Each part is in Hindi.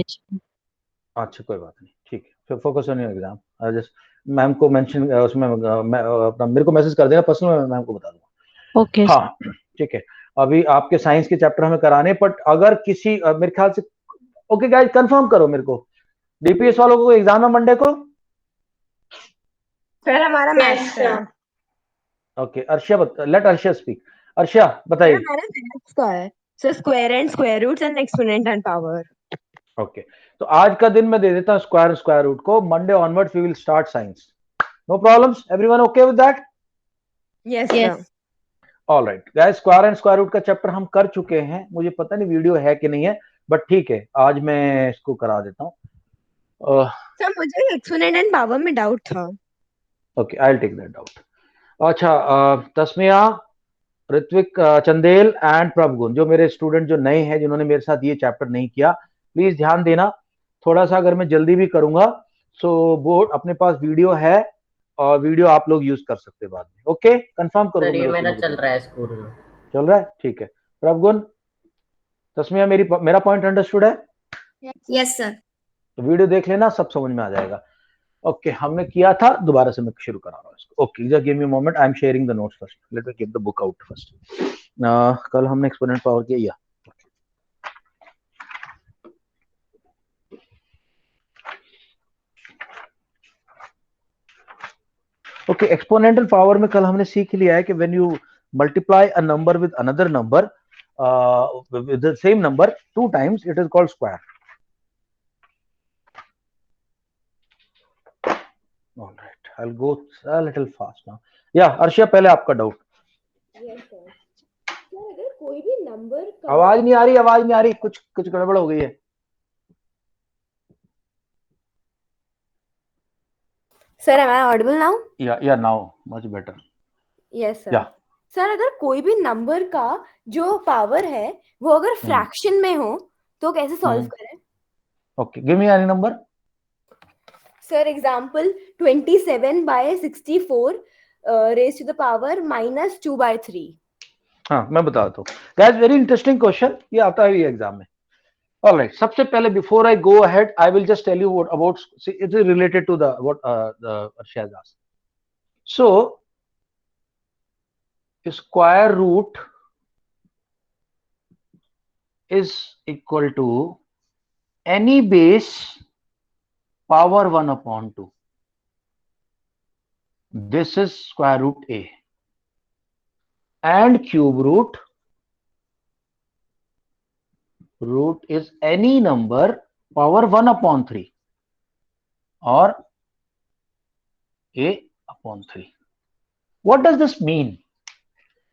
अच्छा कोई बात नहीं, ठीक है, फिर focus on your exam. Just ma'am को मेंशन उसमें अपना मेरे को मैसेज कर देना पर्सनल, मैं मैम को बता दूंगा। Okay sir. हाँ ठीक है। अभी आपके साइंस के चैप्टर हमें कराने, बट अगर किसी मेरे ख्याल से, ओके गाइस कंफर्म करो मेरे को, डीपीएस वालों को एग्जाम है मंडे को? सर हमारा मैथ्स का है। Okay Arsha let Arsha speak. Arsha sir बताइए। हमारा मैथ्स का है। Sir square and square roots and exponent and power. Okay तो आज का दिन मैं दे देता हूँ स्क्वायर स्क्वायर रूट को, Monday onwards we will start science. No problems, everyone okay with that? Yes sir. All right guys, square and square root का चैप्टर हम कर चुके हैं, मुझे पता नहीं वीडियो है कि नहीं है, बट ठीक है आज मैं इसको करा देता हूँ। सर मुझे एक्सपोनेंट एंड पावर में डाउट था। Okay I will take that doubt. अच्छा तस्मिया, ऋत्विक, चंदेल एंड प्रभगुण, जो मेरे स्टूडेंट जो नए हैं जिन्होंने मेरे साथ ये चैप्टर नहीं किया, प्लीज ध्यान देना थोड़ा सा, अगर मैं जल्दी भी करूंगा सो बोर्ड अपने पास वीडियो है और वीडियो आप लोग यूज कर सकते हैं बाद में। ओके कंफर्म कर दो सर ये मेरे मेरा तीनों चल रहा है स्कूल में। चल रहा है, ठीक है। प्रभगुण, तस्मिया, मेरा पॉइंट अंडरस्टूड है? Yes sir. तो वीडियो देख लेना, सब समझ में आ जाएगा। ओके हमने किया था, दोबारा से मैं शुरू करा रहा हूँ इसको। Okay just give me a moment, I am sharing the notes first, let me keep the book out first. कल हमने एक्सपोनेंट पावर किया। ओके एक्सपोनेंटल पावर में कल हमने सीख लिया है कि when you multiply a number with another number with the same number two times, it is called square. All right, I'll go a little fast now. Yeah, अर्षिया पहले आपका डाउट। Yes sir. सर अगर कोई भी नंबर का आवाज नहीं आ रही, आवाज नहीं आ रही, कुछ कुछ गड़बड़ हो गई है। Sir am I audible now? Yeah now much better. Yes sir. Yeah sir अगर कोई भी नंबर का जो पावर है वो अगर फ्रैक्शन में हो तो कैसे सॉल्व करें? Okay give me any number. Sir example 27/64 raise to the power -2/3। हाँ मैं बताता हूँ गाइस, वेरी इंटरेस्टिंग क्वेश्चन, ये आता है ये एग्जाम में। ऑलराइट सबसे पहले before I go ahead I will just tell you what about, it is related to the what the Arshiya has asked. So square root is equal to any base power 1/2. This is square root a, and cube root is any number power 1/3 or a/3. What does this mean?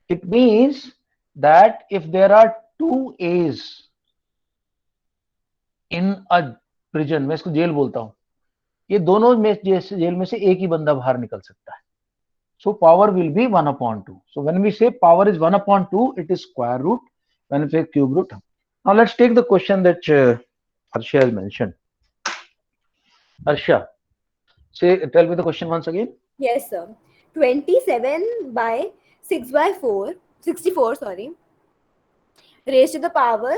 It means that if there are two a's in a prison, मैं इसको जेल बोलता हूं, ये दोनों में जेल में से एक ही बंदा बाहर निकल सकता है, so power will be 1/2. So when we say power is 1/2, it is square root. When we say cube root, now let's take the question that Harsha has mentioned. Harsha, tell me the question once again. Yes sir. 27/64 raised to the power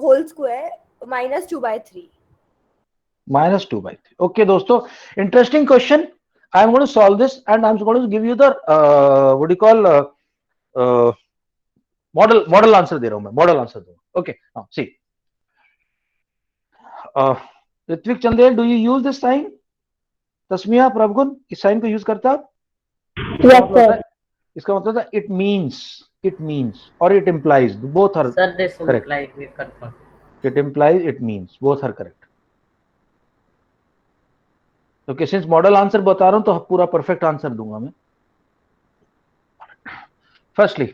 whole square -2/3. -2/3. Okay दोस्तों, interesting question. I am going to solve this and I am going to give you the what do you call model answer दे रहा हूं मैं, model answer दूंगा. Okay now see, Ritwik, Chandel, do you use this sign? Tasmiya, प्रभगुण, इस साइन को यूज करता? इसका मतलब था इट मीन्स और it implies, both are sir this correct. implies we confirm. It implies, it means, both are correct. Okay since model answer बता रहा हूं तो पूरा परफेक्ट आंसर दूंगा मैं. Firstly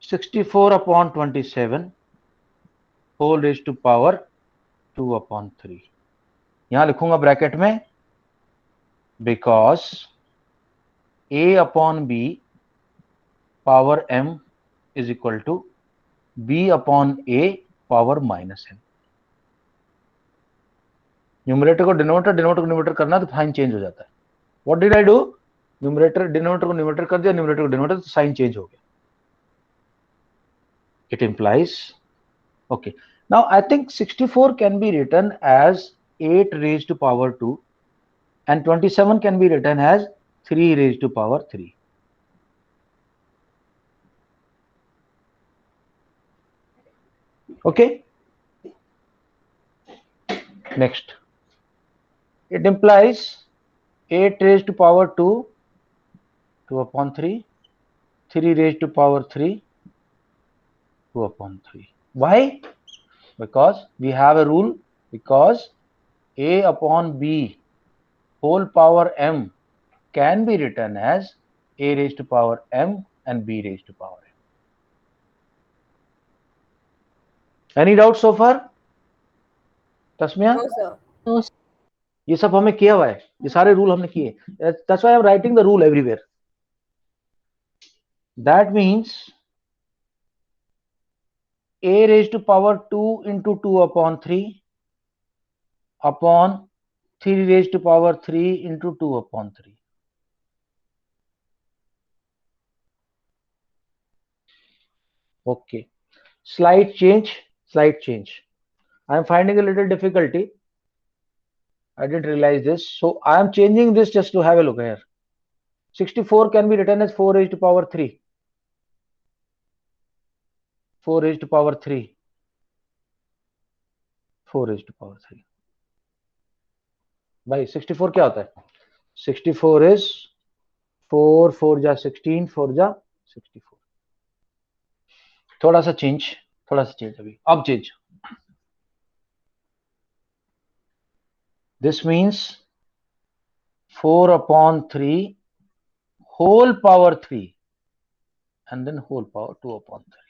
64/27 whole raise to power 2/3, यहां लिखूंगा ब्रैकेट में, because a/b power m is equal to b/a power -m. Numerator को डिनोमिनेटर करना तो साइन चेंज हो जाता है. What did I do? Denominator को न्यूमरेटर कर दिया, न्यूमरेटर को डिनोमिनेटर, तो साइन चेंज हो गया. It implies, okay Now I think 64 can be written as 8 raised to power 2 and 27 can be written as 3 raised to power 3. Okay. Next, it implies 8 raised to power 2, 2 upon 3, 3 raised to power 3, 2 upon 3. Why? Because we have a rule, because a upon b whole power m can be written as a raised to power m and b raised to power m. Any doubt so far? Tasmiya? No, sir. No, ये सब हमें किया हुआ है, ये सारे रूल हमने किए. That's why I'm writing the rule everywhere. That means a raised to power 2 into 2 upon 3 upon 3 raised to power 3 into 2 upon 3. Okay. Slight change. I am finding a little difficulty. I didn't realize this. So I am changing this just to have a look here. 64 can be written as 4 raised to power 3. 4 raised to power 3. 4 raised to power 3. भाई 64 क्या होता है? 64 is 4 4 जा 16 4 जा 64. थोड़ा सा चेंज अभी. अब change. This means 4 upon 3 whole power 3 and then whole power 2 upon 3.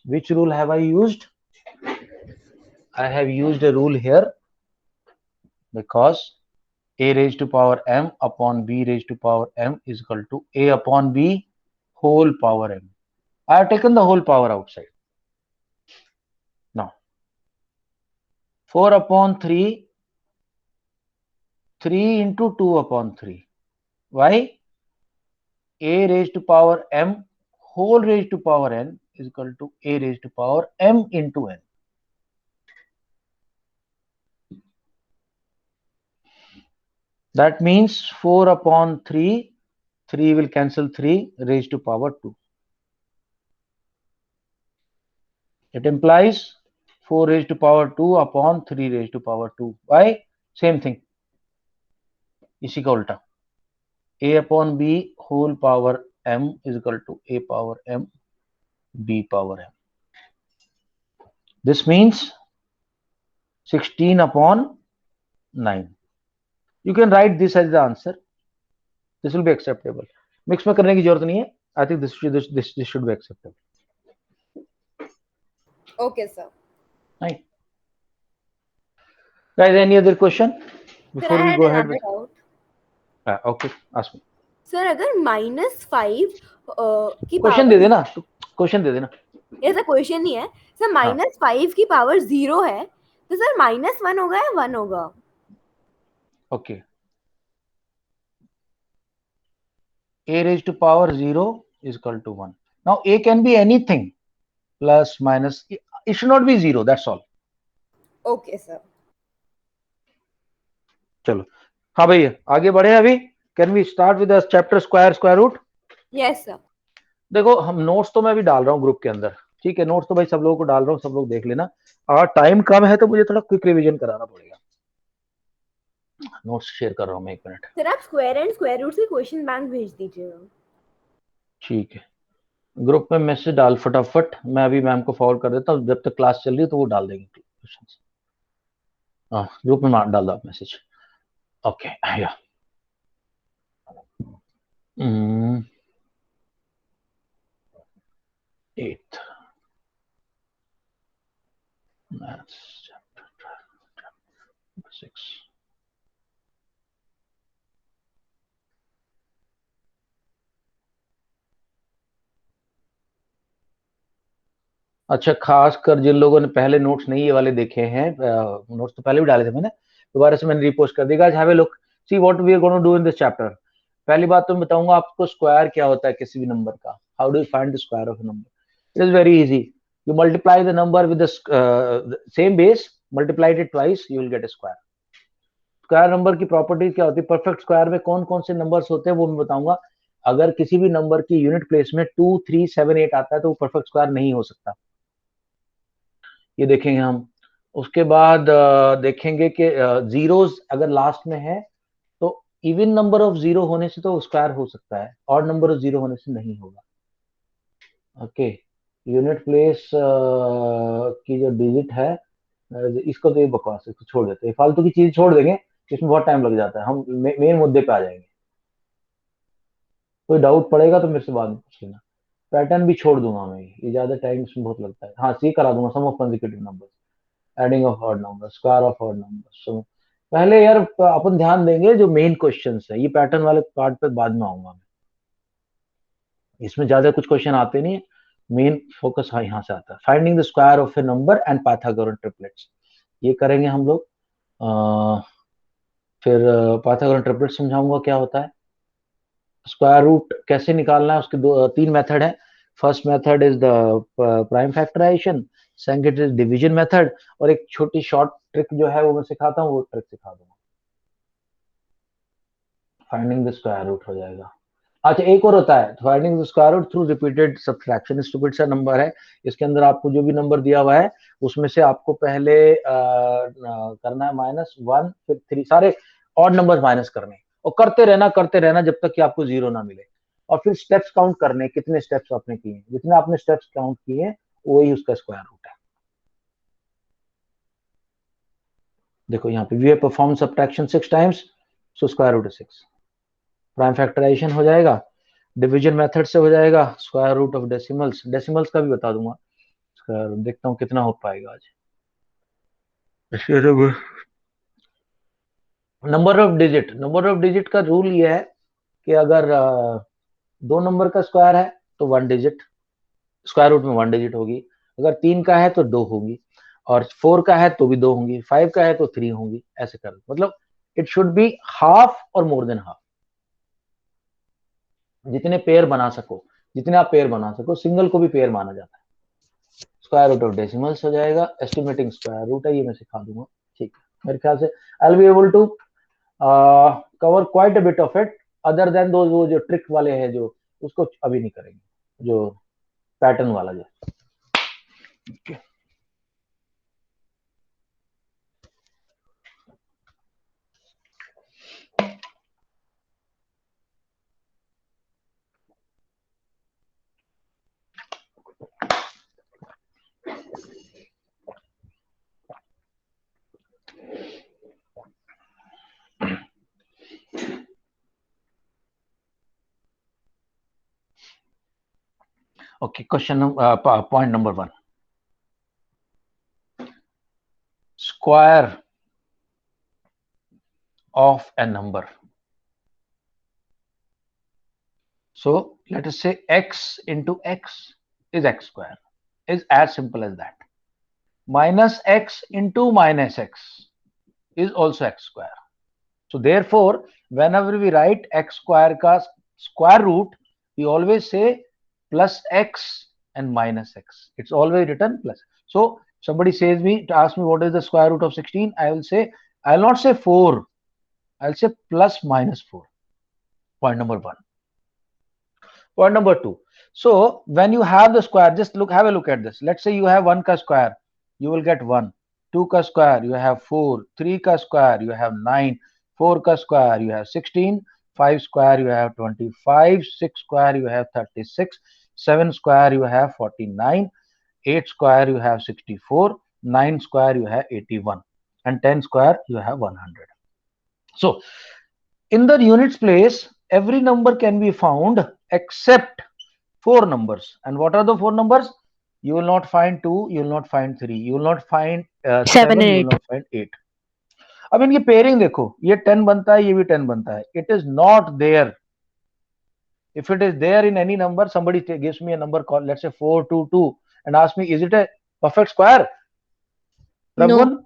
Which rule have I used? I have used a rule here because a raised to power m upon b raised to power m is equal to a upon b whole power m. I have taken the whole power outside. Now 4 upon 3, 3 into 2 upon 3. Why? A raised to power m whole raised to power n is equal to a raised to power m into n. That means 4 upon 3, 3 will cancel 3 raised to power 2. It implies 4 raised to power 2 upon 3 raised to power 2. Why? Same thing. इसी का उल्टा. A upon b whole power m is equal to a power m b power m. This means 16 upon 9. You can write this as the answer. This will be acceptable. Mix में करने की जरूरत नहीं है. I think this should be acceptable. Okay, sir. Right. Guys, any other question before Sir, I we had go ahead? another doubt. Okay, ask me. Sir अगर -5 की क्वेश्चन दे देना. क्वेश्चन दे देना. ऐसा क्वेश्चन नहीं है सर. -5 की पावर 0 है तो सर -1 होगा या 1 होगा? Okay. A raised to power 0 is equal to 1. Now a can be anything, plus minus. It should not be 0. That's all. Okay, sir. चलो. हाँ भैया आगे बढ़े अभी. Can we start with the chapter square root? Yes, sir. देखो हम नोट्स तो मैं भी डाल रहा हूँ ग्रुप के अंदर. ठीक है, नोट्स तो भाई सब लोगों को डाल रहा हूँ, सब लोग देख लेना. और टाइम कम है तो मुझे थोड़ा क्विक रिवीजन कराना पड़ेगा. नोट्स शेयर कर रहा हूँ मैं. 1 मिनट. सर आप स्क्वायर एंड स्क्वायर रूट से क्वेश्चन बैंक भेज दीजिएगा. ठीक है. ग्रुप में मैसेज डाल फटाफट. मैं अभी मैम को फॉरवर्ड कर देता हूँ. जब तक क्लास चल रही है तो वो डाल देंगे क्वेश्चंस. हाँ ग्रुप में डाल दो आप मैसेज. ओके. या 8th Maths chapter 6. अच्छा, खासकर जिन लोगों ने पहले नोट्स नहीं ये वाले देखे हैं, नोट्स तो पहले भी डाले थे मैंने, दोबारा से मैंने रिपोस्ट कर दिया. Guys have a look, see what we are going to do in this chapter. पहली बात तो मैं बताऊंगा आपको स्क्वायर क्या होता है किसी भी नंबर का. How do you find the square of a number? It is very easy. You multiply the number with the same base, multiplied it twice, you will get a square. Square number की प्रॉपर्टी क्या होती है? परफेक्ट स्क्वायर में कौन कौन से नंबर्स होते हैं वो मैं बताऊंगा. अगर किसी भी नंबर की यूनिट प्लेस में 2, 3, 7, 8 आता है तो वो परफेक्ट स्क्वायर नहीं हो सकता. ये देखेंगे हम. उसके बाद देखेंगे कि जीरोस अगर लास्ट में है तो इवन नंबर ऑफ जीरो होने से तो स्क्वायर हो सकता है, ऑड नंबर ऑफ जीरो होने से नहीं होगा. ओके. यूनिट प्लेस की जो डिजिट है इसको तो ये बकवास है, इसको छोड़ देते हैं, फालतू की चीज छोड़ देंगे, इसमें बहुत टाइम लग जाता है. हम मेन मुद्दे पे आ जाएंगे. कोई डाउट पड़ेगा तो मेरे से बाद में पूछ लेना. पैटर्न भी छोड़ दूंगा मैं, ये ज्यादा टाइम इसमें बहुत लगता है. हाँ, सी करा दूंगा. Sum of consecutive numbers, adding of odd numbers, square of odd numbers. So पहले यार अपन ध्यान देंगे जो मेन क्वेश्चंस है. ये पैटर्न वाले पार्ट पे बाद में आऊंगा मैं. इसमें ज्यादा कुछ क्वेश्चन आते नहीं है. मेन फोकस यहाँ से आता है. Finding the square of a number and Pythagorean triplets, ये करेंगे हम लोग. फिर पाइथागोरन ट्रिपलेट समझाऊंगा क्या होता है. स्क्वायर रूट कैसे निकालना है, उसके तीन मेथड है. First method is the prime factorisation, second is division method, और एक छोटी शॉर्ट ट्रिक जो है वो मैं सिखाता हूँ, वो ट्रिक सिखा दूंगा. फाइंडिंग द स्क्वायर रूट हो जाएगा. अच्छा, एक और होता है finding the square root through repeated subtraction. Stupid सा नंबर है. इसके अंदर आपको जो भी नंबर दिया हुआ है उसमें से आपको पहले करना है -1 फिर 3, सारे ऑड नंबर माइनस करने, और करते रहना जब तक कि आपको जीरो ना मिले. और फिर स्टेप्स काउंट करने, कितने स्टेप्स आपने किए हैं. जितने आपने स्टेप्स काउंट किए हैं वही उसका स्क्वायर रूट है. देखो यहाँ पे we have perform subtraction 6 times, so square root is 6. Prime factorisation हो जाएगा, डिवीजन मेथड से हो जाएगा, square root of decimals. Decimals का भी बता दूंगा. देखता हूँ कितना हो पाएगा आज. नंबर ऑफ डिजिट का रूल ये है कि अगर 2 नंबर का स्क्वायर है तो 1 डिजिट, स्क्वायर रूट में 1 डिजिट होगी. अगर 3 का है तो 2 होगी, और 4 का है तो भी 2 होंगी, 5 का है तो 3 होंगी. ऐसे कर, मतलब इट शुड बी हाफ और मोर देन हाफ. जितने पेयर बना सको, जितने आप पेयर बना सको. सिंगल को भी पेयर माना जाता है. स्क्वायर रूट ऑफ डेसिमल्स हो जाएगा. एस्टिमेटिंग स्क्वायर रूट है, ये मैं सिखा दूंगा. ठीक है, मेरे ख्याल से I will be able to cover quite a bit of it. Other than दो वो जो ट्रिक वाले हैं जो, उसको अभी नहीं करेंगे, जो पैटर्न वाला जो. okay. Okay, point number 1. Square of a number. So let us say x into x is x square. Is as simple as that. Minus x into minus x is also x square. So therefore, whenever we write x square ka square root, we always say plus x and minus x. It's always written plus. So somebody says me to ask me what is the square root of 16, I will say, I will not say 4, I'll say plus minus 4. Point number 1. Point number 2. So when you have the square, just have a look at this. Let's say you have 1 ka square, you will get 1. 2 ka square, you have 4. 3 ka square, you have 9. 4 ka square, you have 16. 5 square, you have 25. 6 square, you have 36. 7 square, you have 49. 8 square, you have 64. 9 square, you have 81. And 10 square, you have 100. So in the units place, every number can be found except 4 numbers. And what are the 4 numbers? You will not find 2, you will not find 3, you will not find 7, you will not find 8. अब इनकी पेयरिंग देखो, ये 10 बनता है, ये भी 10 बनता है. It is not there. If it is there in any number, somebody gives me a number called, let's say 422, and asks me, is it a perfect square? No.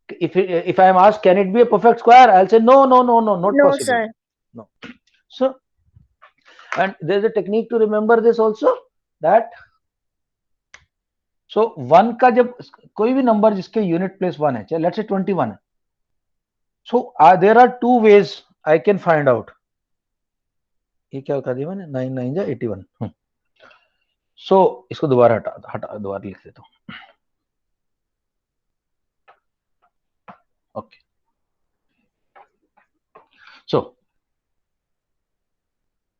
If I am asked, can it be a perfect square? I'll say no, not No, possible. sir. No. So, and there's a technique to remember this also, that so 1 का जब कोई भी नंबर जिसके यूनिट प्लेस 1 है, चाहे लेट्स से 21 है, so there are two ways I can find out. ये क्या बता दिया मैंने, 9 9 जा 81. सो इसको दोबारा हटा दोबारा लिख देता हूं. Okay, so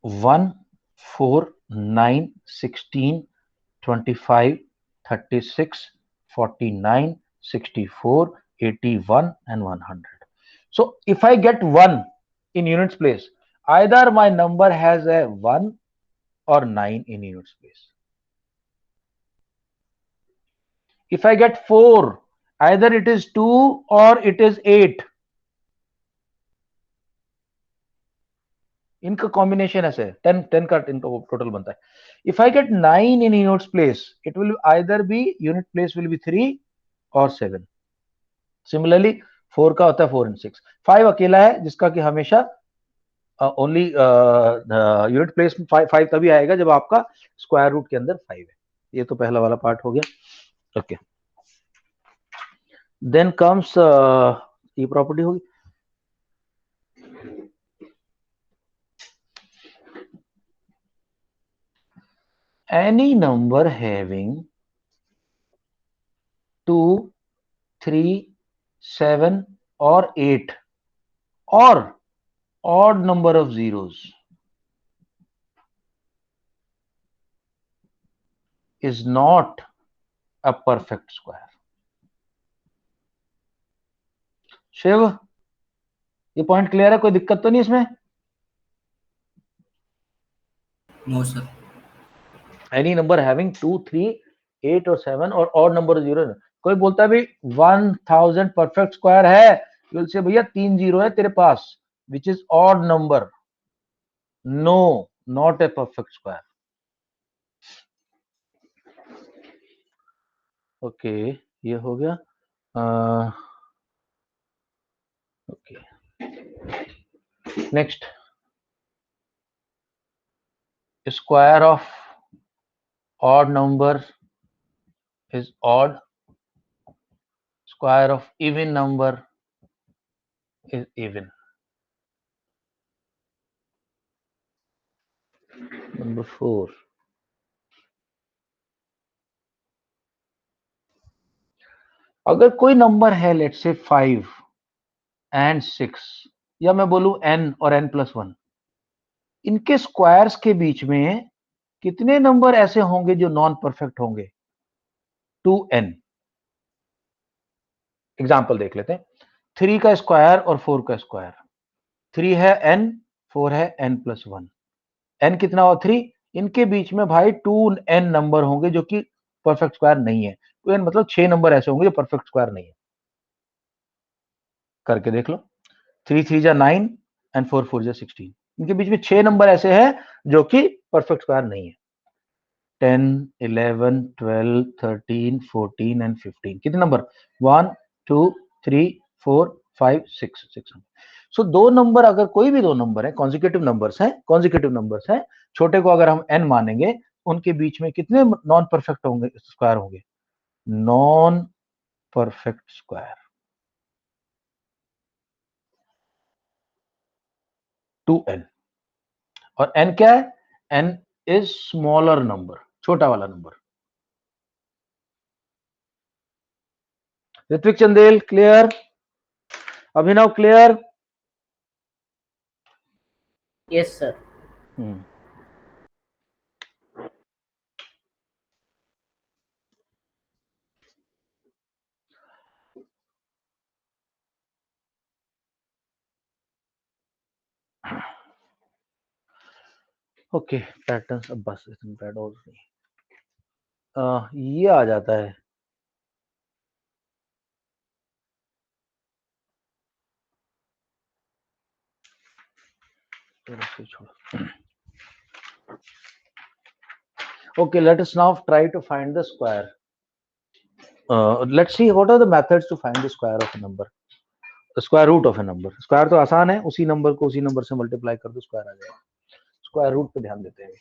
1 4 9 16 25 36 49 64 81 and 100. So if I get 1 in units place, either my number has a 1 or 9 in units place. If I get 4, either it is 2 or it is 8. इनका कॉम्बिनेशन ऐसे है, 10 का टोटल बनता है. If I get 9 in units place, it will either be unit place will be 3 और 7. सिमिलरली 4 का होता है 4 and 6. 5 अकेला है जिसका कि हमेशा ओनली यूनिट प्लेस 5 तभी आएगा जब आपका स्क्वायर रूट के अंदर 5 है. ये तो पहला वाला पार्ट हो गया. ओके, देन कम्स ये प्रॉपर्टी होगी. Any number having 2, 3, 7 or 8 or odd number of zeros is not a perfect square. Shiv, ये पॉइंट क्लियर है? कोई दिक्कत तो नहीं इसमें? No sir. Any number having 2, 3, 8 or 7 और odd number of zeros. कोई बोलता है भाई 1000 परफेक्ट स्क्वायर है, यू विल से भैया 3 जीरो है तेरे पास, which is odd number. No, not a perfect square. Okay, ये हो गया. Okay, next, square of odd number is odd, square of even number is even. Number 4, अगर कोई नंबर है लेट्स से 5 and 6, या मैं बोलूं n और n+1, इनके स्क्वायर्स के बीच में कितने नंबर ऐसे होंगे जो नॉन परफेक्ट होंगे? 2n. एग्जाम्पल देख लेते हैं. 3 का स्क्वायर और 4 का स्क्वायर. 3 है n, 4 है n+1. n कितना हुआ? 3. इनके बीच में भाई 2n नंबर होंगे जो कि परफेक्ट स्क्वायर नहीं है. 2n मतलब 6 नंबर ऐसे होंगे जो परफेक्ट स्क्वायर नहीं है. करके देख लो. 3 3 जा 9 एंड 4 4 जा 16. इनके बीच में 6 नंबर ऐसे हैं जो कि परफेक्ट स्क्वायर नहीं है. 10 11 12 13 14 एंड 15. कितने नंबर? 1 2 3 4 5 6 नंबर. सो दो नंबर, अगर कोई भी दो नंबर है, कॉन्जिक्यूटिव नंबर्स हैं, छोटे को अगर हम n मानेंगे, उनके बीच में कितने नॉन परफेक्ट होंगे, स्क्वायर होंगे? Non perfect square. 2n. और n क्या है? n इज स्मॉलर नंबर, छोटा वाला नंबर. Ritvik Chandel clear? Abhinav clear? Yes sir. Okay, patterns. अब बस इतना पैड और नहीं, ये आ जाता है. Okay, let us now try to find the square. Let's see what are the methods to find the square of a number. Square root of a number, square तो आसान है, उसी नंबर को उसी नंबर से मल्टीप्लाई कर दो, स्क्वायर आ जाएगा। स्क्वायर रूट पे ध्यान देते हैं।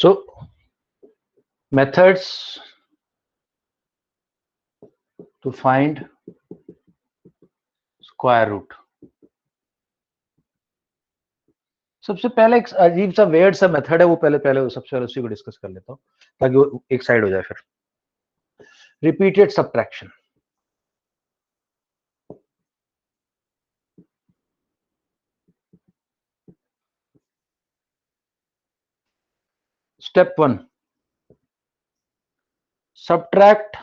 So methods to find square root. सबसे पहले एक अजीब सा वेयर्ड सा मेथड है, वो पहले सबसे पहले उसी को डिस्कस कर लेता हूँ ताकि वो एक साइड हो जाए। फिर repeated subtraction. Step 1, subtract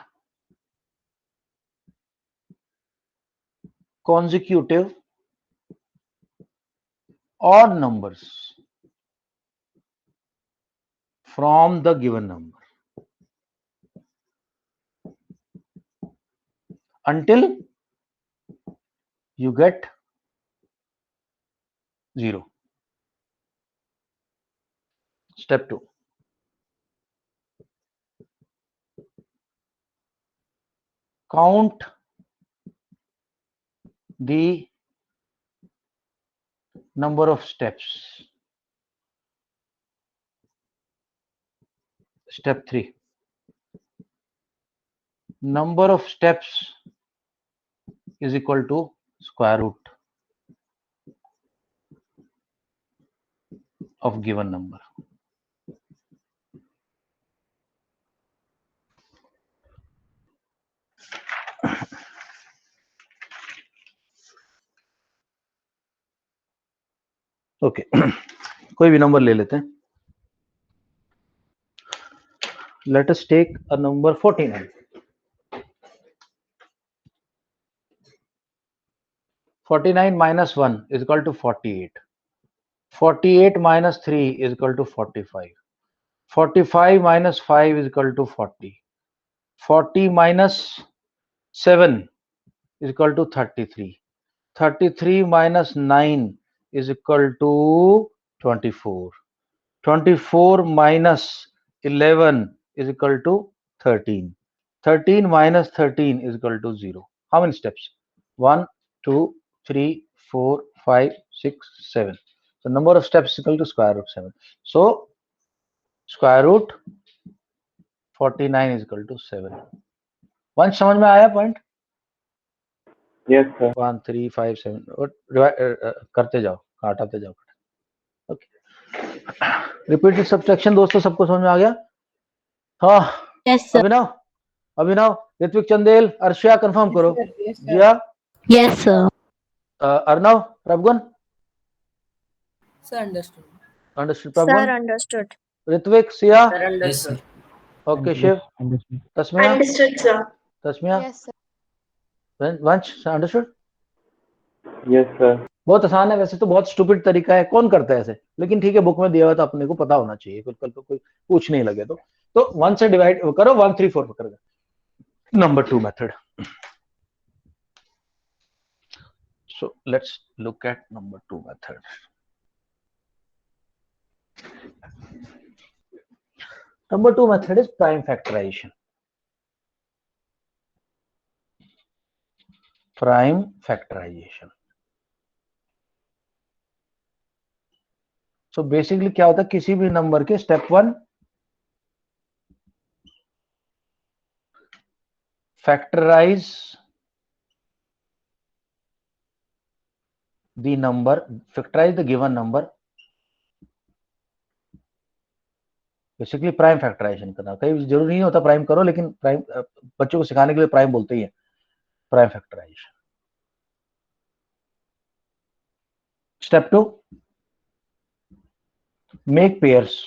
consecutive odd numbers from the given number until you get 0. Step 2, count the number of steps. Step 3, number of steps is equal to square root of given number. Okay कोई भी नंबर ले लेते हैं। Let us take a number 49. 49 minus 1 is equal to 48. 48 minus 3 is equal to 45. 45 minus 5 is equal to 40. 40 minus 7 is equal to 33. 33 minus 9 is equal to 24. 24 minus 11 is equal to 13. 13 minus 13 is equal to 0. How many steps? 1, 2, 3, 4, 5, 6, 7. So number of steps is equal to square root 7. So square root 49 is equal to 7. वंश समझ में आया पॉइंट? Yes, sir. 1, 3, 5, 7 और करते जाओ, काटाते जाओ। ओके रिपीटेड सब्ट्रैक्शन दोस्तों सबको समझ में आ गया? हाँ Yes, sir. Abhinav Ritvik Chandel Arshiya confirm करो। Jiya? Yes, sir. Arnav Prabhgun? Sir, understood. Understood Prabhgun? Sir, understood. Ritvik Siya? Sir, understood. Okay Shiv? Tasmiya? Understood, sir. Tasmiya? Yes, sir. Vansh understood? Yes, sir. बहुत आसान है, वैसे तो बहुत स्टूपिड तरीका है, कौन करता है ऐसे, लेकिन ठीक है बुक में दिया हुआ तो अपने को पता होना चाहिए, कल को कोई पूछ नहीं लगे तो 1 से डिवाइड करो, 1 3 4 पकड़ गए। Number 2 method. So let's look at number 2 method. Number 2 method is prime factorisation. Prime factorisation. So basically क्या होता है, किसी भी नंबर के step 1 factorize the number, factorize the given number, basically prime factorisation करना। कई जरूरी नहीं होता प्राइम करो, लेकिन प्राइम बच्चों को सिखाने के लिए प्राइम बोलते ही है, prime factorisation. Step 2, make pairs.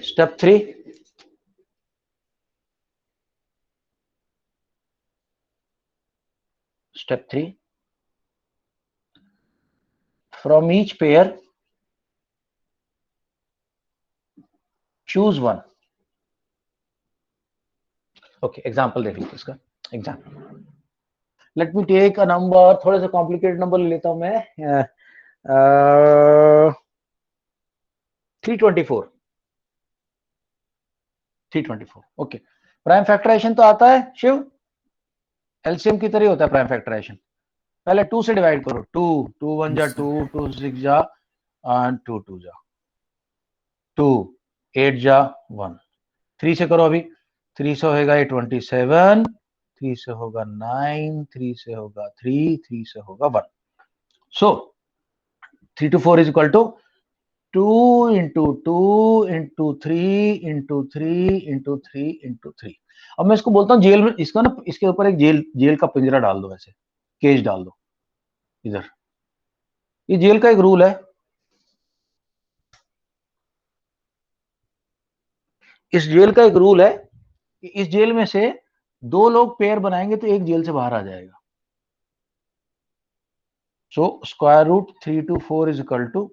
Step 3, step 3, from each pair choose one। Okay, example देख लीजिए इसका। Example, let me take a number, थोड़ा सा कॉम्प्लिकेटेड नंबर ले लेता हूं मैं, 324। 324, ओके। प्राइम फैक्टराइजेशन तो आता है शिव, एलसीएम की तरह होता है प्राइम फैक्टराइजेशन। पहले 2 से डिवाइड करो, 2 2 1 जा 2, 2 6 जा, एंड 2 2 जा 2, 8 जा 1। 3 से करो अभी, 3 से होगा 27, 3 से होगा 9, 3 से होगा 3, 3 से होगा 1। So 3 to 4 is equal to 2 into 2 into 3 into 3 into 3 into 3। अब मैं इसको बोलता हूँ जेल में, इसका ना इसके ऊपर एक जेल का पिंजरा डाल दो, ऐसे केज डाल दो इधर। ये जेल का एक रूल है, इस जेल का एक रूल है कि इस जेल में से 2 लोग पेयर बनाएंगे तो एक जेल से बाहर आ जाएगा। So square root 3 to 4 is equal to,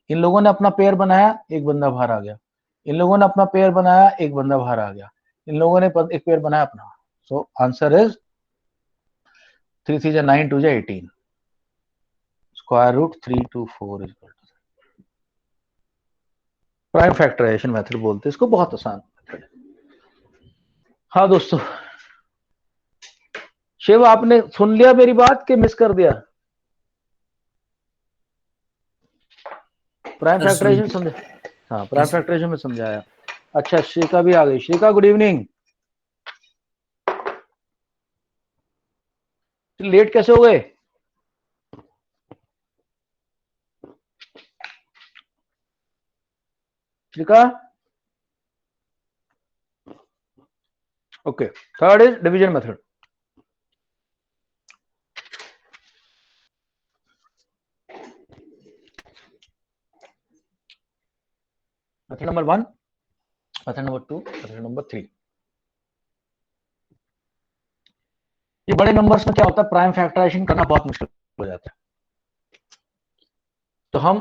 इन लोगों ने अपना पेयर बनाया, एक बंदा बाहर आ गया, इन लोगों ने अपना पेयर बनाया, एक बंदा बाहर आ गया, इन लोगों ने एक पेयर बनाया अपना। सो आंसर इज 3 3 जा 9, 2 जा 18। Square root 3 to 4 is equal to, prime factorisation method बोलते हैं इसको, बहुत आसान मेथड है। हाँ दोस्तों, शिव आपने सुन लिया मेरी बात कि मिस कर दिया? प्राइम फैक्टराइजेशन समझे? हाँ, प्राइम फैक्टराइजेशन में समझाया। अच्छा, श्रीका भी आ गई। श्रीका गुड इवनिंग। लेट कैसे हो गए? Shrika, okay. Third is division method. Method number 1, method number 2, method number 3। ये बड़े नंबर्स में क्या होता है, प्राइम फैक्टराइजेशन करना बहुत मुश्किल हो जाता है, तो हम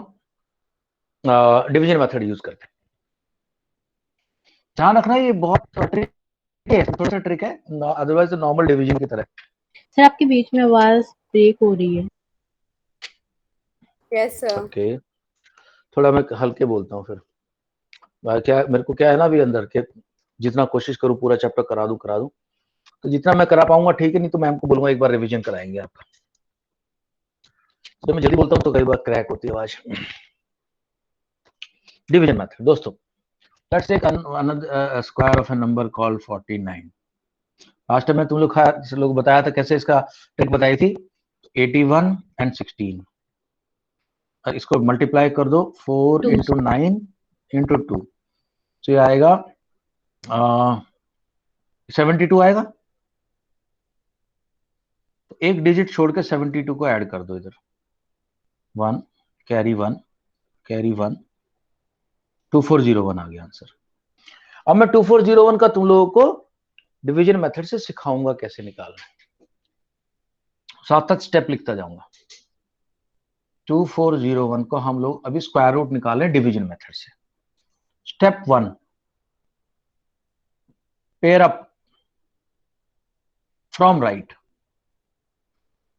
डिवीजन मेथड यूज करते हैं। ध्यान रखना ये बहुत ट्रिक है, थोड़ा सा ट्रिक है, अदरवाइज तो नॉर्मल डिवीजन की तरह। सर आपके बीच में आवाज ब्रेक हो रही है। Yes sir. ओके, थोड़ा मैं हल्के बोलता हूँ फिर। क्या मेरे को क्या है ना अभी अंदर के, जितना कोशिश करूँ पूरा चैप्टर करा दूं, तो जितना मैं करा पाऊंगा ठीक है, नहीं तो मैम को बोलूंगा एक बार रिवीजन कराएंगे आपका। तो मैं जल्दी बोलता हूँ तो कई बार क्रैक होती है आवाज। डिवीजन मेथड दोस्तों, let's take another square of a number called 49। Last time मैं तुम लोग बताया था कैसे इसका ट्रिक बताई थी, 81 and 16। इसको मल्टीप्लाई कर दो, 4 into 9 into 2, तो ये आएगा 72 आएगा। तो एक डिजिट छोड़ के 72 को ऐड कर दो इधर, 1 कैरी 1 कैरी 1, 2401 आ गया आंसर। अब मैं 2401 का तुम लोगों को डिवीजन मेथड से सिखाऊंगा कैसे निकालना है, साथ साथ स्टेप लिखता जाऊंगा। 2401 को हम लोग अभी स्क्वायर रूट निकालें डिवीजन मेथड से। Step 1, pair up from right.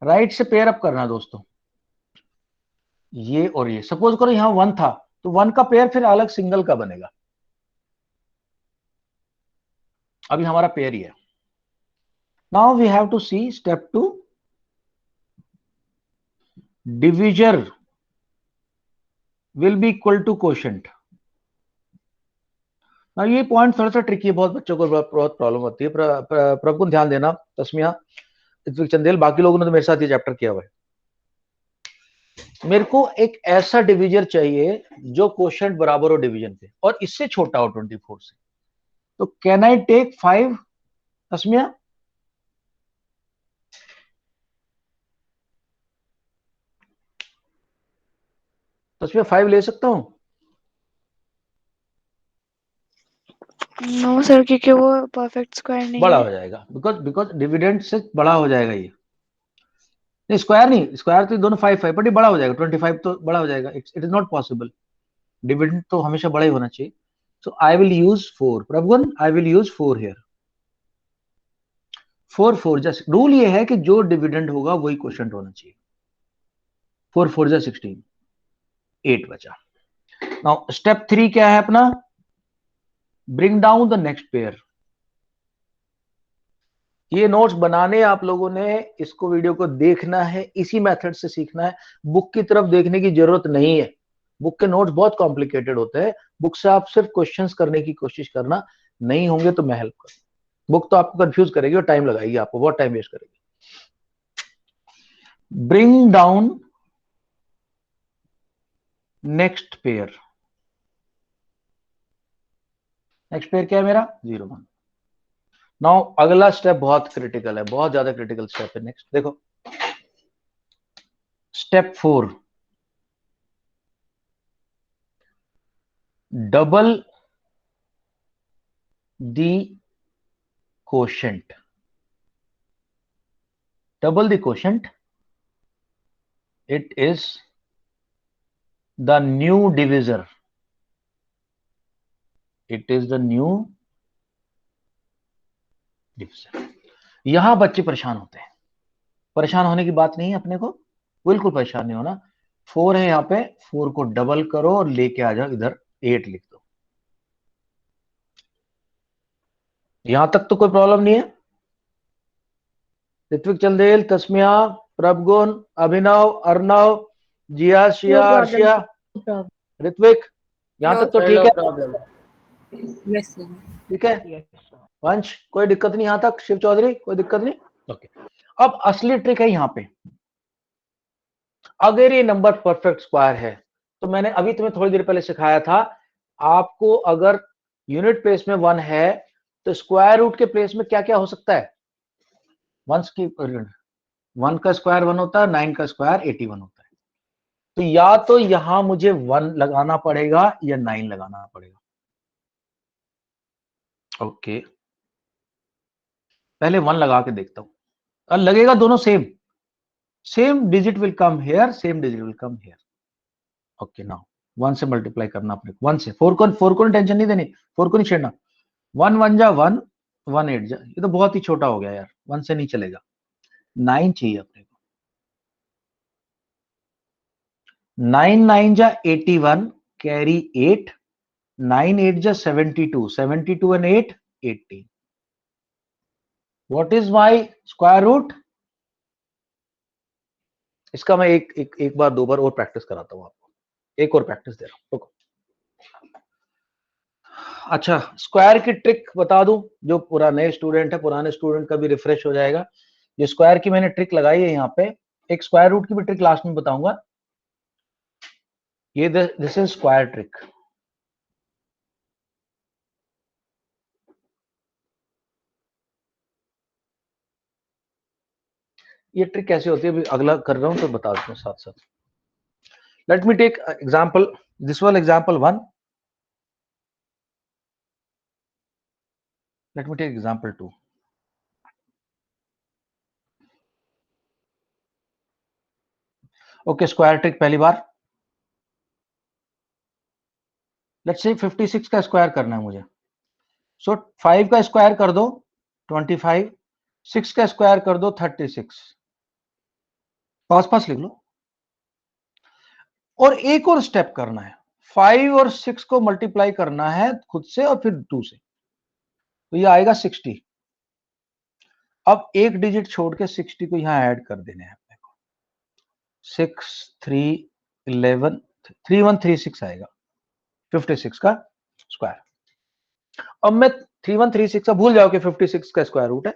Right से पेयर अप करना दोस्तों, ये और ये। सपोज करो यहां 1 था, तो 1 का पेयर फिर अलग सिंगल का बनेगा। अभी हमारा पेयर ही है। Now we have to see step 2, divisor will be equal to quotient. ना ये पॉइंट थोड़ा सा ट्रिकी है, बहुत बच्चों को बहुत प्रॉब्लम होती है। प्रभु को ध्यान देना, तस्मिया, ऋत्विक चंदेल, बाकी लोगों ने तो मेरे साथ ये चैप्टर किया हुआ है। मेरे को एक ऐसा डिविजर चाहिए जो कोशेंट बराबर हो डिवीजन के और इससे छोटा हो 24 से। तो can I take 5 Tasmiya? Tasmiya 5 ले सकता हूं? नो सर, क्योंकि वो परफेक्ट स्क्वायर नहीं बड़ा है। हो जाएगा, बिकॉज डिविडेंड से बड़ा हो जाएगा ये। नहीं, स्क्वायर नहीं, स्क्वायर तो दोनों 5 5, बट ये बड़ा हो जाएगा, 25 तो बड़ा हो जाएगा। It is not possible, dividend तो हमेशा बड़ा ही होना चाहिए। So I will use 4। Prabhugan, I will use 4 here. 4 4 just rule ये है कि जो डिविडेंड होगा वही क्वोशिएंट होना चाहिए। 4 4 जा 16, 8 बचा। नाउ स्टेप 3 क्या है अपना? Bring down the next pair. ये नोट्स बनाने आप लोगों ने इसको वीडियो को देखना है, इसी मेथड से सीखना है। बुक की तरफ देखने की जरूरत नहीं है, बुक के नोट्स बहुत कॉम्प्लिकेटेड होते हैं। बुक से आप सिर्फ क्वेश्चंस करने की कोशिश करना, नहीं होंगे तो मैं हेल्प करूँ। बुक तो आपको कंफ्यूज करेगी और टाइम लगाएगी, आपको बहुत टाइम वेस्ट करेगी। Bring down next pair. Next pair क्या है मेरा? 0 1। नाउ अगला स्टेप बहुत क्रिटिकल है, बहुत ज्यादा क्रिटिकल स्टेप है। नेक्स्ट देखो, step 4, double the quotient, double the quotient, it is the new divisor, it is the new divisor। यहां बच्चे परेशान होते हैं, परेशान होने की बात नहीं है अपने को, बिल्कुल परेशान नहीं होना। 4 है यहां पे, 4 को डबल करो और लेके आ जाओ इधर, 8 लिख दो। यहां तक तो कोई प्रॉब्लम नहीं है। ऋत्विक चंदेल, तस्मिया, प्रभगुण, अभिनव, अर्णव, जिया, शिया, अर्शिया, ऋत्विक, यहां तक तो ठीक है? Yes, sir. ठीक है वंश, कोई दिक्कत नहीं यहां तक? शिव चौधरी, कोई दिक्कत नहीं? ओके। अब असली ट्रिक है यहां पे। अगर ये नंबर परफेक्ट स्क्वायर है तो मैंने अभी तुम्हें थोड़ी देर पहले सिखाया था, आपको अगर यूनिट प्लेस में 1 है तो स्क्वायर रूट के प्लेस में क्या क्या हो सकता है? 1 का स्क्वायर 1 होता है, 9 का स्क्वायर 81 होता है। तो या तो यहां मुझे 1 लगाना पड़ेगा या 9 लगाना पड़ेगा। ओके, पहले 1 लगा के देखता हूं, और लगेगा दोनों same, same digit will come here, same digit will come here. Okay, now 1 से मल्टीप्लाई करना अपने को, 1 से। 4 को टेंशन नहीं देनी, 4 को नहीं छेड़ना। 1 1 जा 1, 1 8 जा, ये तो बहुत ही छोटा हो गया यार, 1 से नहीं चलेगा, 9 चाहिए अपने को। 9 9 जा 81, कैरी 8, 9 8 जा 72, 72 and 8 80। What is my square root? इसका मैं एक बार 2 बार और प्रैक्टिस कराता हूं आपको, एक और प्रैक्टिस दे रहा हूं, रुको। अच्छा, स्क्वायर की ट्रिक बता दूं, जो पुराने स्टूडेंट है, पुराने स्टूडेंट का भी रिफ्रेश हो जाएगा। ये स्क्वायर की मैंने ट्रिक लगाई है यहाँ पे, एक स्क्वायर रूट की भी ट्रिक लास्ट में बताऊंगा। ये दिस इज स्क्वायर ट्रिक। ये ट्रिक कैसे होती है अभी अगला कर रहा हूं तो बता दूं साथ साथ। Let me take example, this was example 1, let me take example 2। Okay, square trick पहली बार, लेट्स से 56 का स्क्वायर करना है मुझे। सो 5 का स्क्वायर कर दो 25, 6 का स्क्वायर कर दो 36, पास पास लिख लो। और एक और स्टेप करना है, 5 और 6 को मल्टीप्लाई करना है खुद से और फिर 2 से, तो ये आएगा 60। अब एक डिजिट छोड़ के 60 को यहां ऐड कर देने हैं अपने को। 6 3 11 3136 आएगा 56 का स्क्वायर। अब मैं 3136 का भूल जाओ कि 56 का स्क्वायर रूट है,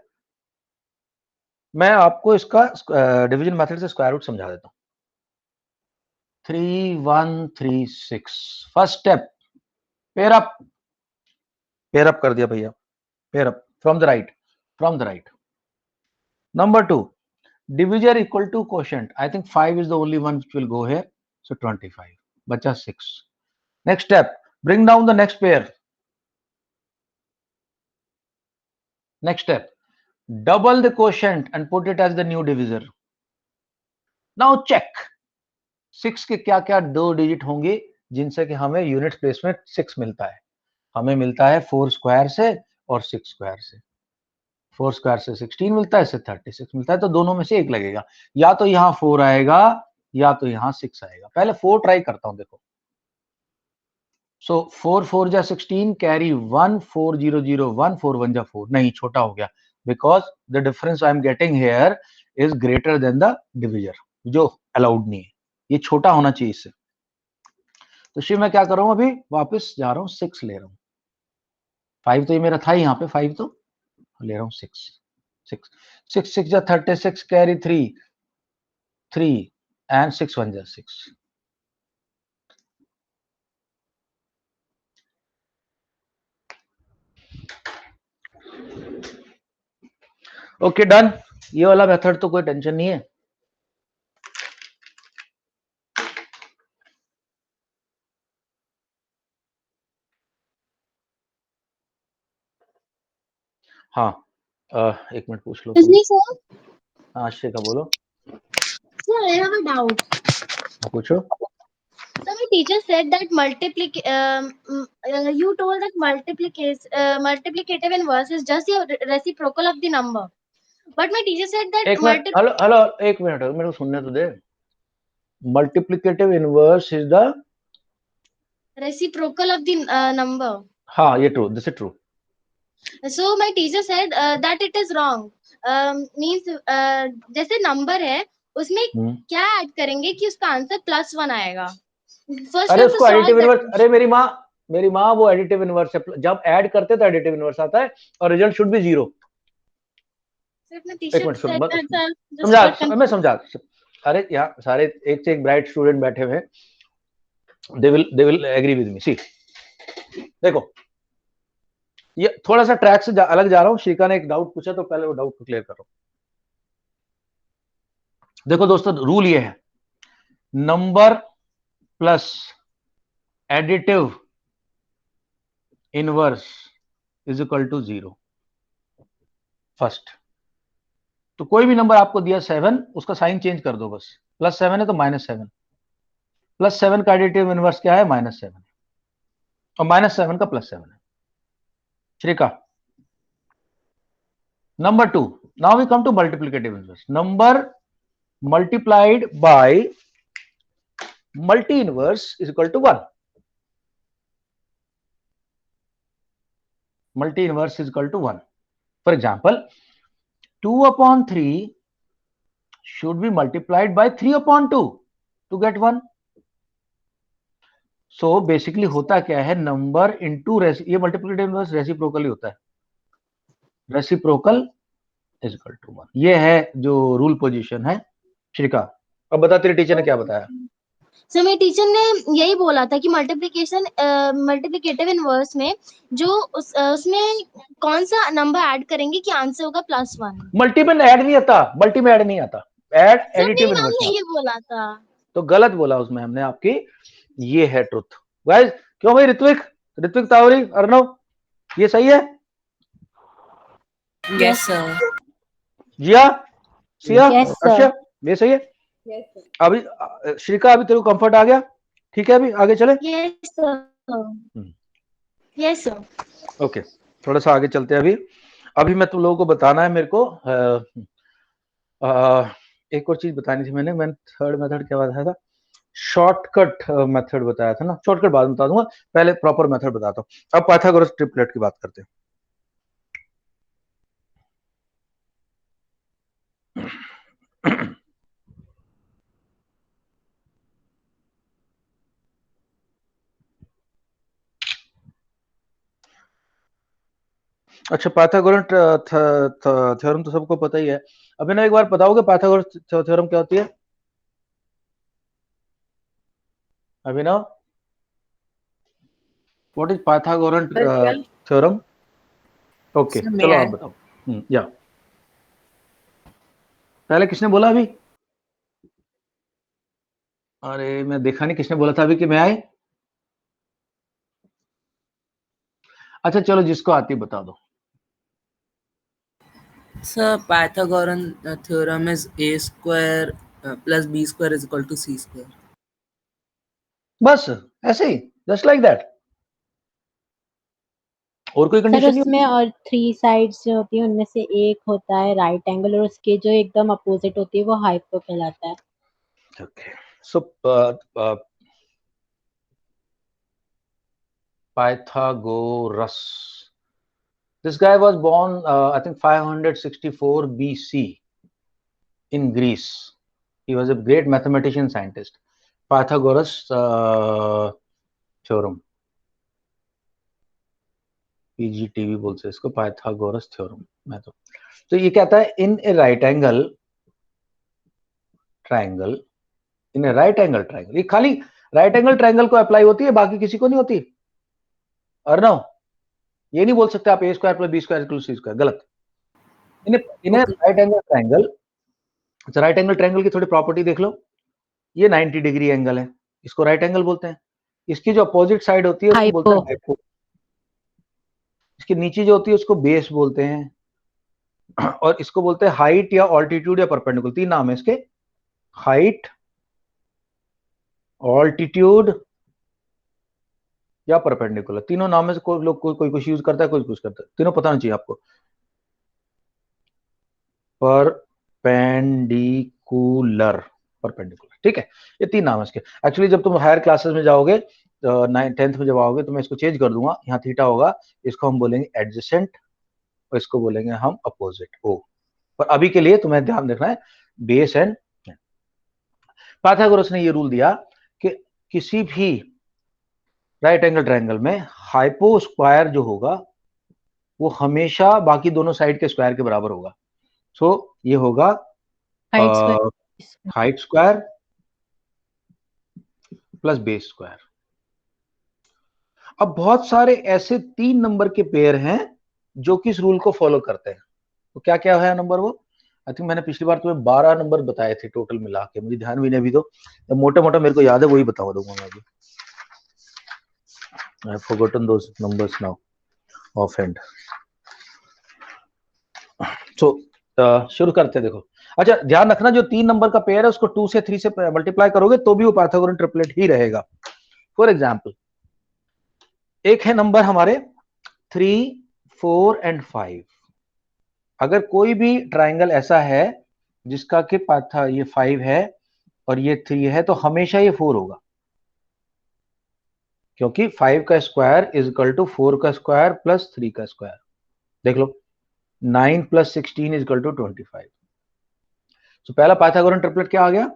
मैं आपको इसका डिवीजन मेथड से स्क्वायर रूट समझा देता हूं। 3136 फर्स्ट स्टेप पेयर अप कर दिया भैया, pair up from the right. Number 2 divisor equal to quotient. I think 5 is the only one which will go here, so 25 बचा 6। next step, bring down the next pair। next step, double the quotient and put it as the new divisor। now check 6 के क्या क्या 2 डिजिट होंगे जिनसे कि हमें यूनिट प्लेस में 6 मिलता है। हमें मिलता है 4 स्क्वायर से और 6 स्क्वायर से। 4 स्क्वायर से 16 मिलता है, इससे 36 मिलता है, तो दोनों में से एक लगेगा, या तो यहां 4 आएगा या तो यहां 6 आएगा। पहले 4 ट्राई करता हूं, देखो। सो 4 4 जा 16 कैरी 1 4 0 0 1 4 1 जा 4, नहीं छोटा हो गया, because the difference I am getting here is greater than the divisor, जो अलाउड नहीं है, ये छोटा होना चाहिए इससे। तो शिव मैं क्या कर रहा हूं, अभी वापस जा रहा हूं 6 ले रहा हूं। 5 तो ये मेरा था यहाँ पे, 5 तो ले रहा हूं 6 6 6 जा 36 कैरी 3 एंड 6 1 जा 6। ओके डन, ये वाला मेथड तो कोई टेंशन नहीं है। हाँ एक मिनट पूछ लो तुम। हाँ आश्रिका बोलो। Sir, I have a doubt. पूछो। So my teacher said that you told that multiplicative inverse is just the reciprocal of the number. But my teacher said that एक मिनट, हेलो एक मिनट मेरे को सुनने तो दे। Multiplicative inverse is the reciprocal of the number. हाँ ये true, this is true. So my teacher said that it is wrong. Means जैसे नंबर है उसमें क्या ऐड करेंगे कि उसका आंसर +1 आएगा। अरे उसको एडिटिव इनवर्स, अरे मेरी माँ वो एडिटिव इनवर्स है, जब ऐड करते तो एडिटिव इनवर्स आता है और रिजल्ट शुड बी 0। एक मिनट समझा, मैं समझा। अरे यहाँ सारे एक से एक ब्राइट स्टूडेंट बैठे हुए हैं, they will agree with me. See देखो, ये थोड़ा सा ट्रैक से अलग जा रहा हूँ। श्रीका ने एक डाउट पूछा तो पहले वो डाउट को क्लियर करो। देखो दोस्तों, रूल ये है, number plus additive inverse is equal to 0 first. तो कोई भी नंबर आपको दिया 7, उसका साइन चेंज कर दो बस। +7 है तो -7, +7 का एडिटिव इनवर्स क्या है, -7, और -7 का +7 है। Shrika number 2, now we come to multiplicative inverse. Number multiplied by multi inverse is equal to 1. Multi inverse is equal to 1. For example, 2/3 should be multiplied by 3/2 to get 1. So basically होता क्या है, नंबर इंटू ये मल्टीप्लिकेटिव इनवर्स रेसिप्रोकल ही होता है, रेसिप्रोकल इज इक्वल टू 1। ये है जो रूल पोजीशन है। श्रीका अब बता, तेरे टीचर ने क्या बताया? सर मेरे टीचर ने यही बोला था कि मल्टीप्लिकेटिव इनवर्स में जो उसमें कौन सा नंबर ऐड करेंगे कि आंसर होगा +1। मल्टी में ऐड नहीं आता, मल्टी में ऐड नहीं आता, ऐड एडिटिव इनवर्स ने ये बोला था तो गलत बोला उसमें हमने आपकी। ये है ट्रुथ गाइस। क्यों भाई ऋत्विक तावरी अर्णव, ये सही है? Yes, sir. जिया सिया Yes, sir. अर्षा, ये सही है? Yes, sir. अभी श्रीका, अभी तेरे को कंफर्ट आ गया? ठीक है, अभी आगे चले। Yes sir. ओके, थोड़ा सा आगे चलते हैं। अभी मैं तुम लोगों को बताना है, मेरे को एक और चीज बतानी थी। मैंने थर्ड मेथड क्या बताया था? शॉर्टकट मेथड बताया था ना। शॉर्टकट बाद में बता दूंगा, पहले प्रॉपर मेथड बताता हूँ। अब पाइथागोरस ट्रिपलेट की बात करते हैं। अच्छा, पाइथागोरस थ्योरम तो सबको पता ही है। अभिनव एक बार बताओगे पाइथागोरस थ्योरम क्या होती है? Abhinav, what is Pythagoras theorem? Okay, Sir, may चलो I? आप बताओ। या पहले किसने बोला अभी? अरे मैं देखा नहीं किसने बोला था अभी कि मैं आए। अच्छा चलो, जिसको आती है बता दो। Sir, Pythagorean theorem is a square plus b square is equal to c square. बस ऐसे ही, जस्ट लाइक दैट। और कोई सर कंडीशन नहीं उसमें और 3 साइड्स जो होती है उनमें से एक होता है राइट एंगल और उसके जो एकदम अपोजिट होती है वो हाइपो कहलाता है। Okay, so Pythagoras. This guy was born, I think, 564 BC in Greece. He was a great mathematician scientist. Pythagoras theorem. PGTV बोलते हैं इसको, पाइथागोरस थ्योरम। मैं तो ये कहता है इन a right angle triangle, in a right angle triangle. ये खाली राइट एंगल ट्रायंगल को अप्लाई होती है, बाकी किसी को नहीं होती। अर्नव, ये नहीं बोल सकते आप A square plus B square equal C square, गलत। In a right angle triangle, अच्छा राइट एंगल ट्रायंगल की थोड़ी प्रॉपर्टी देख लो। ये 90 डिग्री एंगल है, इसको राइट एंगल बोलते हैं। इसकी जो अपोजिट साइड होती है उसको बोलते हैं हाइपो। इसके नीचे जो होती है उसको बेस बोलते हैं। और इसको बोलते हैं हाइट या ऑल्टीट्यूड या परपेंडिकुलर। 3 नाम है इसके, हाइट, ऑल्टीट्यूड या परपेंडिकुलर। तीनों नाम में से कोई लोग कोई कुछ यूज करता है, कोई कुछ करता है। तीनों पता नहीं चाहिए आपको। परपेंडिकुलर, परपेंडिकुलर, ठीक है। ये 3 नाम है इसके। एक्चुअली जब तुम हायर क्लासेस में जाओगे, 9th-10th में जब आओगे तो मैं इसको चेंज कर दूंगा। यहाँ थीटा होगा, इसको हम बोलेंगे एडजेसेंट और इसको बोलेंगे हम अपोजिट, ओ। पर अभी के लिए तुम्हें ध्यान रखना है बेस एंड। पाइथागोरस ने ये रूल दिया कि किसी भी राइट एंगल ट्रायंगल में हाइपो स्क्वायर जो होगा वो हमेशा बाकी दोनों साइड के स्क्वायर के बराबर होगा। सो ये होगा height square plus base square. अब बहुत सारे ऐसे 3 नंबर के पेयर हैं जो कि इस रूल को फॉलो करते हैं। तो क्या क्या है नंबर वो? आई थिंक मैंने पिछली बार तुम्हें 12 नंबर बताए थे टोटल मिला के, मुझे ध्यान भी नहीं अभी। तो मोटा मोटा मेरे को याद है, वही बता दूंगा मैं अभी। I have forgotten those numbers now offhand. So शुरू करते हैं, देखो। अच्छा ध्यान रखना, जो 3 नंबर का पेयर है उसको 2 से 3 से मल्टीप्लाई करोगे तो भी वो पाइथागोरन ट्रिपलेट ही रहेगा। फॉर एग्जाम्पल, एक है नंबर हमारे 3, 4 एंड 5। अगर कोई भी ट्राइंगल ऐसा है जिसका कि पाथा ये 5 है और ये 3 है तो हमेशा ये 4 होगा, क्योंकि 5 का स्क्वायर इज इक्वल टू 4 का स्क्वायर प्लस 3 का स्क्वायर। देख लो, 9 प्लस 16 इज इक्वल टू 25। तो पहला पाइथागोरन ट्रिपलेट क्या आ गया?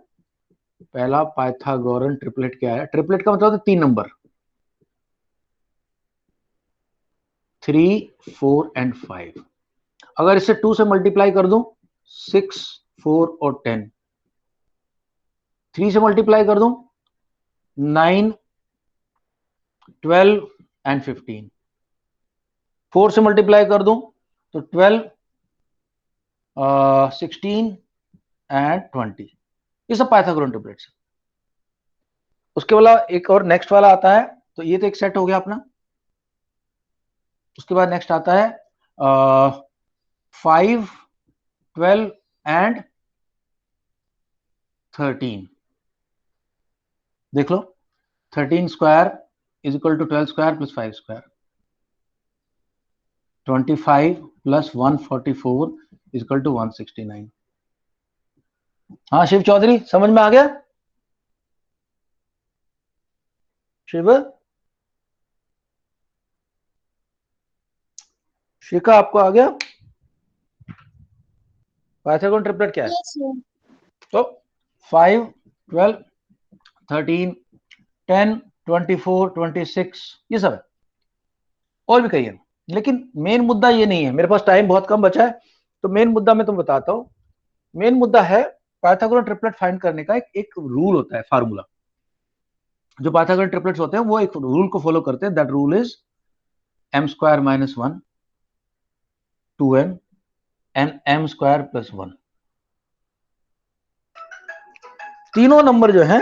पहला पाइथागोरन ट्रिपलेट क्या है? ट्रिपलेट का मतलब 3 नंबर, 3, 4 एंड 5। अगर इसे 2 से मल्टीप्लाई कर दूं, 6, 4 और 10। 3 से मल्टीप्लाई कर दूं, 9, 12 एंड 15। 4 से मल्टीप्लाई कर दूं तो 12, 16 एंड 20। ये सब पाइथागोरन ट्रिपलेट्स। उसके वाला एक और नेक्स्ट वाला आता है, तो ये तो एक सेट हो गया अपना। उसके बाद नेक्स्ट आता है 5, 12 एंड 13। देख लो, 13 square is equal to 12 square plus 5 square. 25 plus 144 is equal to 169। हाँ शिव चौधरी, समझ में आ गया? शिव, शिखा आपको आ गया? पाइथागोरन ट्रिपलेट क्या है? Yes, sir. तो 5, 12, 13, 10, 24, 26 ये सब है, और भी कई है। लेकिन मेन मुद्दा ये नहीं है, मेरे पास टाइम बहुत कम बचा है, तो मेन मुद्दा मैं तुम्हें बताता हूं। मेन मुद्दा है पाइथागोरस ट्रिपलेट फाइंड करने का एक रूल होता है, फार्मूला। जो पाइथागोरस ट्रिपलेट्स होते हैं वो एक रूल को फॉलो करते हैं, that rule is m square minus 1 2m and m square plus 1। तीनों नंबर जो हैं,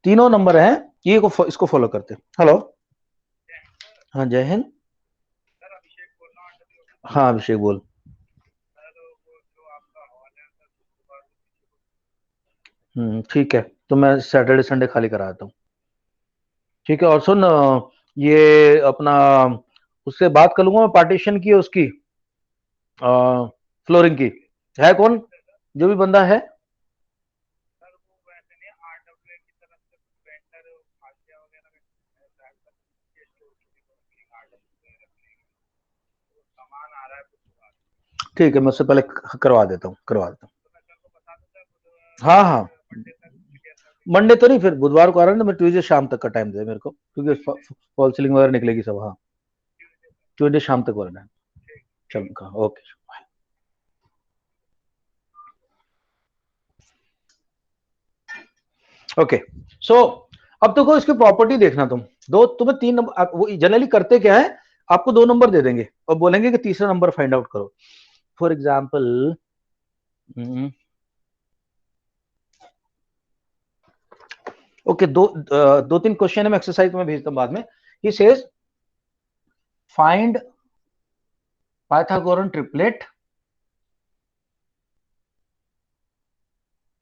तीनों नंबर हैं ये इसको फॉलो करते हैं। हेलो, हाँ जय हिंद। हाँ अभिषेक बोल। ठीक है, तो मैं सैटरडे संडे खाली कराता हूँ। ठीक है, और सुन, ये अपना उससे बात कर लूंगा मैं, पार्टीशन की उसकी फ्लोरिंग की। है कौन जो भी बंदा है? ठीक है, मैं उससे पहले करवा देता हूँ। हाँ हाँ, मंडे तो नहीं, फिर बुधवार को आ रहा है ना, मैं ट्यूजडे शाम तक का टाइम दे मेरे को, क्योंकि फॉल सीलिंग वगैरह निकलेगी सब। हाँ ट्यूजडे शाम तक बोलना है। चलो ओके। ओके सो अब तो को इसकी प्रॉपर्टी देखना तुम। तुम्हें 3 नंबर, वो जनरली करते क्या है, आपको 2 नंबर दे देंगे और बोलेंगे कि तीसरा नंबर फाइंड आउट करो। फॉर एग्जाम्पल ओके, 2-3 क्वेश्चन है, मैं एक्सरसाइज में भेजता हूं बाद में। He says find Pythagorean triplet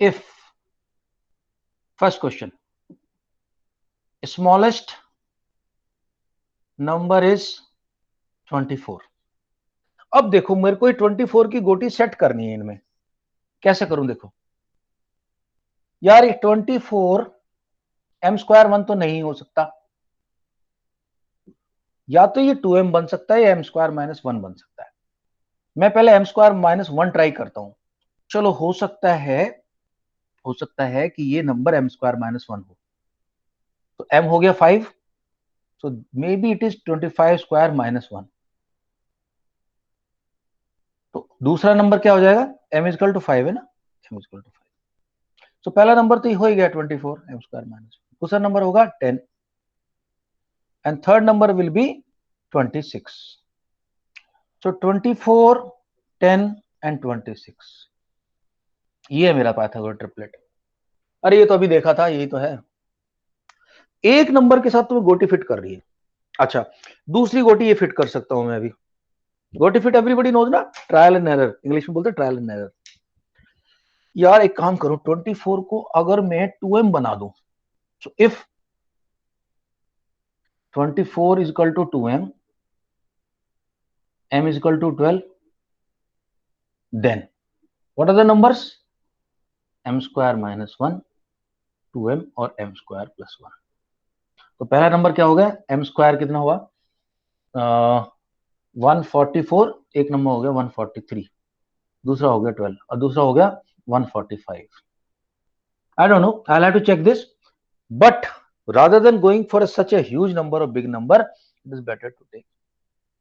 if, first question, smallest number is 24। अब देखो मेरे को 24 की गोटी सेट करनी है इनमें, कैसे करूं? देखो यार, ये 24 m स्क्वायर 1 तो नहीं हो सकता, या तो ये 2m बन सकता है या m स्क्वायर माइनस 1 बन सकता है। मैं पहले m स्क्वायर माइनस 1 ट्राई करता हूं। चलो, हो सकता है कि ये नंबर m स्क्वायर माइनस 1 हो, तो m हो गया 5, so maybe it is 25 square minus 1। तो दूसरा नंबर क्या हो जाएगा? m इजकल टू 5 है ना, m इजकल टू 5। तो पहला नंबर तो ये हो ही गया 24 m स्क्वायर माइनस 1। दूसरा नंबर होगा 10 and third number will be 26। So 24 10 and 26, ये है मेरा पाइथागोरस ट्रिपलेट। अरे ये तो अभी देखा था, यही तो है। एक नंबर के साथ तुम्हें गोटी फिट कर रही है। अच्छा, दूसरी गोटी ये फिट कर सकता हूं मैं अभी। गोटी फिट एवरीबॉडी नोज ना, ट्रायल एंड एरर, इंग्लिश में बोलते हैं ट्रायल एंड एरर। यार एक काम करो, 24 को अगर मैं 2m बना दूं, so if 24 is equal to 2m, m is equal to 12, then what are the numbers? m square minus 1, 2m और m square plus 1। तो पहला नंबर क्या हो गया? m स्क्वायर कितना हुआ? 144, एक नंबर हो गया 143, दूसरा हो गया 12 और दूसरा हो गया 145। I don't know, I'll have to check this, but rather than going for such a huge number or big number, it is better to take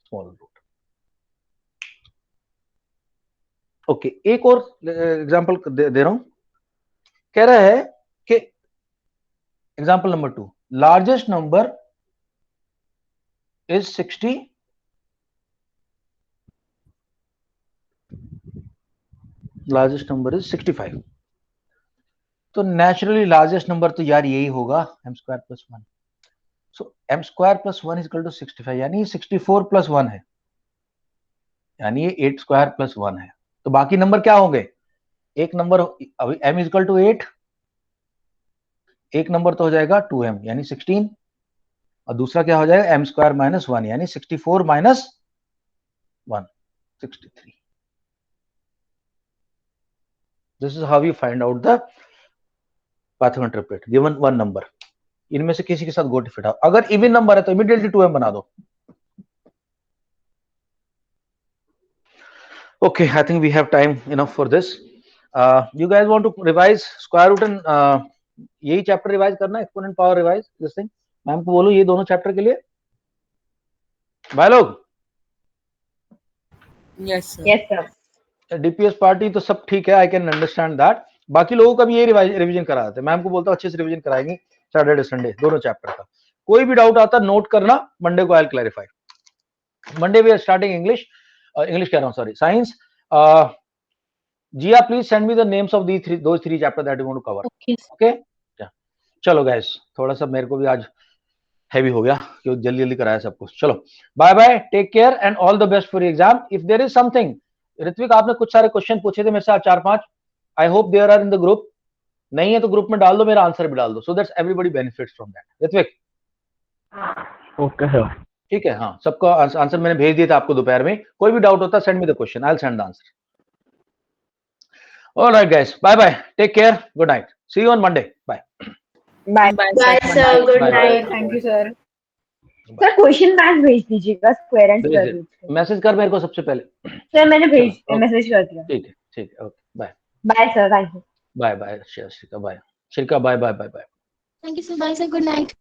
small root। Okay, एक और एग्जांपल दे रहा हूं। कह रहा है कि example number 2, largest number is 60, largest number is 65। तो नेचुरली लार्जेस्ट नंबर तो यार यही होगा, m square plus 1। So m square plus 1 is equal to 65, यानी 64 प्लस 1 है, यानी ये 8 स्क्वायर प्लस 1 है। तो बाकी नंबर क्या होंगे? एक नंबर अभी m इज इक्वल टू 8, एक नंबर तो हो जाएगा 2m यानी 16, और दूसरा क्या हो जाएगा? m स्क्वायर माइनस 1 यानी 64 minus 1, 63। This is how you find out the Pythagoras triplet given one number. इनमें से किसी के साथ गोटी फिटाओ, अगर इवन नंबर है तो इमीडिएटली 2m बना दो। Okay, I think we have time enough for this. You guys want to revise square root and यही चैप्टर रिवाइज करना, exponent power revise, this thing. Ma'am को बोलो ये दोनों चैप्टर के लिए भाई लोग। Yes, sir. Yes, sir. DPS party तो सब ठीक है, आई कैन अंडरस्टैंड दैट। बाकी लोगों का भी ये रिवीजन करा देते हैं। मैम को बोलता हूँ अच्छे से रिवीजन कराएंगे सैटरडे संडे दोनों चैप्टर का। कोई भी डाउट आता नोट करना, मंडे को I will clarify. Monday we are starting English कह रहा हूँ, sorry, science. Jiya please send me the names of those three chapter that you want to cover. Okay okay चलो गाइस, थोड़ा सा मेरे को भी आज हैवी हो गया क्योंकि जल्दी जल्दी कराया सब कुछ। चलो bye bye, take care and all the best for exam. If there is something, Ritvik आपने कुछ सारे क्वेश्चन पूछे थे मेरे से 4-5, I hope there are in the group. नहीं है तो ग्रुप में डाल दो, मेरा आंसर भी डाल दो, so that's everybody benefits from that. Ritvik okay sir. ठीक है, हाँ सबका आंसर मैंने भेज दिया था आपको दोपहर में। कोई भी डाउट होता send me the question, I will send the answer. Alright guys, bye bye, take care, good night, see you on Monday, bye. Bye. Bye, sir. Good Bye. night. Thank you, sir. Sir question bank भेज दीजिएगा, square and square root. Message कर मेरे को सबसे पहले। सर मैंने Okay. मैसेज कर दिया। ठीक है, okay bye bye sir, thank you. Bye bye Shrika, bye Shrika, bye bye bye bye. Thank you sir, bye sir, good night.